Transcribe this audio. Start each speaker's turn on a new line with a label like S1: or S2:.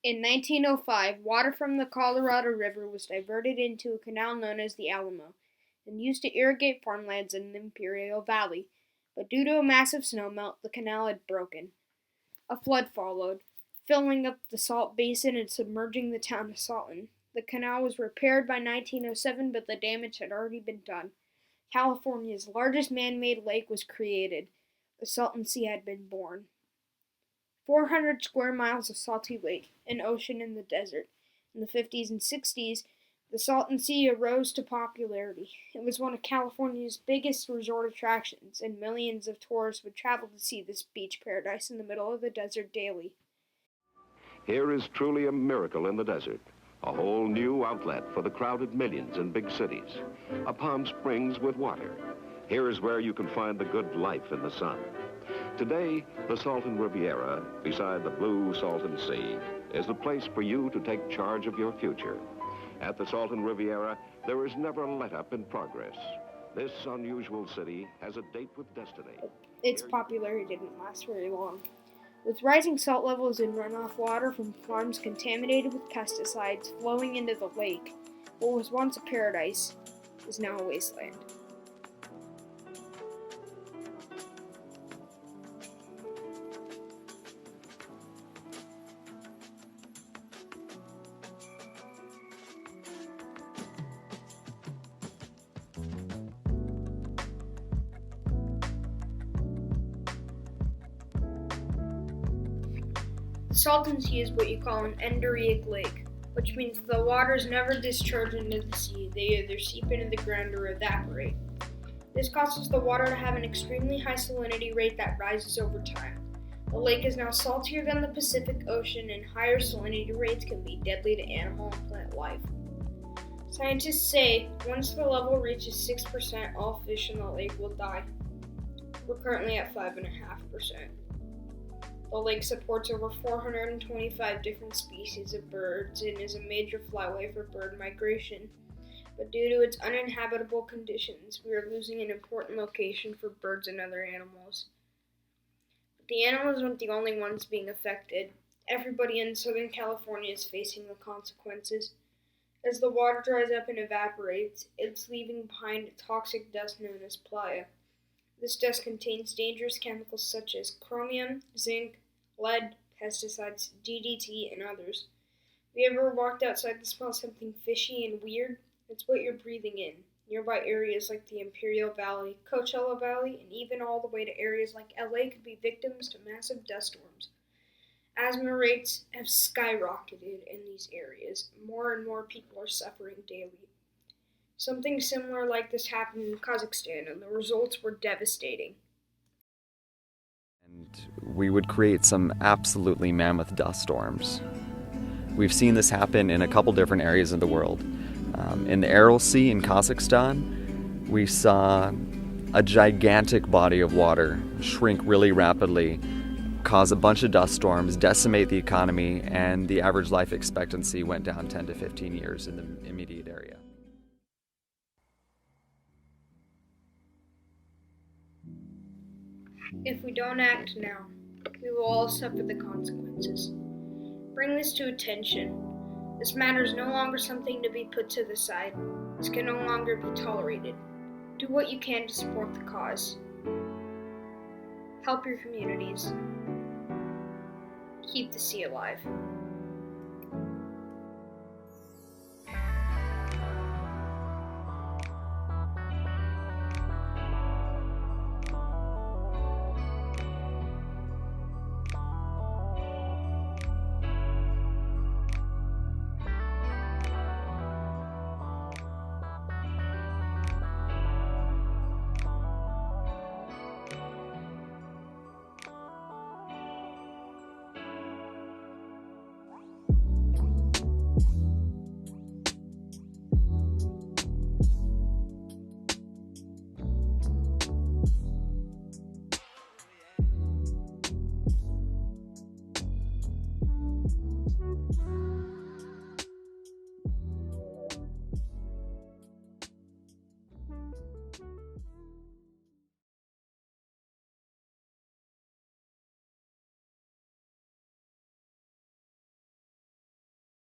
S1: In 1905, water from the Colorado River was diverted into a canal known as the Alamo and used to irrigate farmlands in the Imperial Valley. But due to a massive snowmelt, the canal had broken. A flood followed, filling up the salt basin and submerging the town of Salton. The canal was repaired by 1907, but the damage had already been done. California's largest man-made lake was created. The Salton Sea had been born. 400 square miles of salty lake, an ocean in the desert. In the 50s and 60s, the Salton Sea arose to popularity. It was one of California's biggest resort attractions, and millions of tourists would travel to see this beach paradise in the middle of the desert daily.
S2: Here is truly a miracle in the desert. A whole new outlet for the crowded millions in big cities. A Palm Springs with water. Here is where you can find the good life in the sun. Today, the Salton Riviera, beside the blue Salton Sea, is the place for you to take charge of your future. At the Salton Riviera, there is never a let-up in progress. This unusual city has a date with destiny.
S1: Its popularity didn't last very long. With rising salt levels in runoff water from farms contaminated with pesticides flowing into the lake, what was once a paradise is now a wasteland. The Salton Sea is what you call an endorheic lake, which means the waters never discharge into the sea. They either seep into the ground or evaporate. This causes the water to have an extremely high salinity rate that rises over time. The lake is now saltier than the Pacific Ocean, and higher salinity rates can be deadly to animal and plant life. Scientists say once the level reaches 6%, all fish in the lake will die. We're currently at 5.5%. The lake supports over 425 different species of birds and is a major flyway for bird migration. But due to its uninhabitable conditions, we are losing an important location for birds and other animals. But the animals aren't the only ones being affected. Everybody in Southern California is facing the consequences. As the water dries up and evaporates, it's leaving behind a toxic dust known as playa. This dust contains dangerous chemicals such as chromium, zinc, lead, pesticides, DDT, and others. Have you ever walked outside and smelled something fishy and weird? It's what you're breathing in. Nearby areas like the Imperial Valley, Coachella Valley, and even all the way to areas like LA could be victims to massive dust storms. Asthma rates have skyrocketed in these areas. More and more people are suffering daily. Something similar like this happened in Kazakhstan, and the results were devastating.
S3: And we would create some absolutely mammoth dust storms. We've seen this happen in a couple different areas of the world. In the Aral Sea in Kazakhstan, we saw a gigantic body of water shrink really rapidly, cause a bunch of dust storms, decimate the economy, and the average life expectancy went down 10 to 15 years in the immediate area.
S1: If we don't act now, we will all suffer the consequences. Bring this to attention. This matter is no longer something to be put to the side. This can no longer be tolerated. Do what you can to support the cause. Help your communities. Keep the sea alive.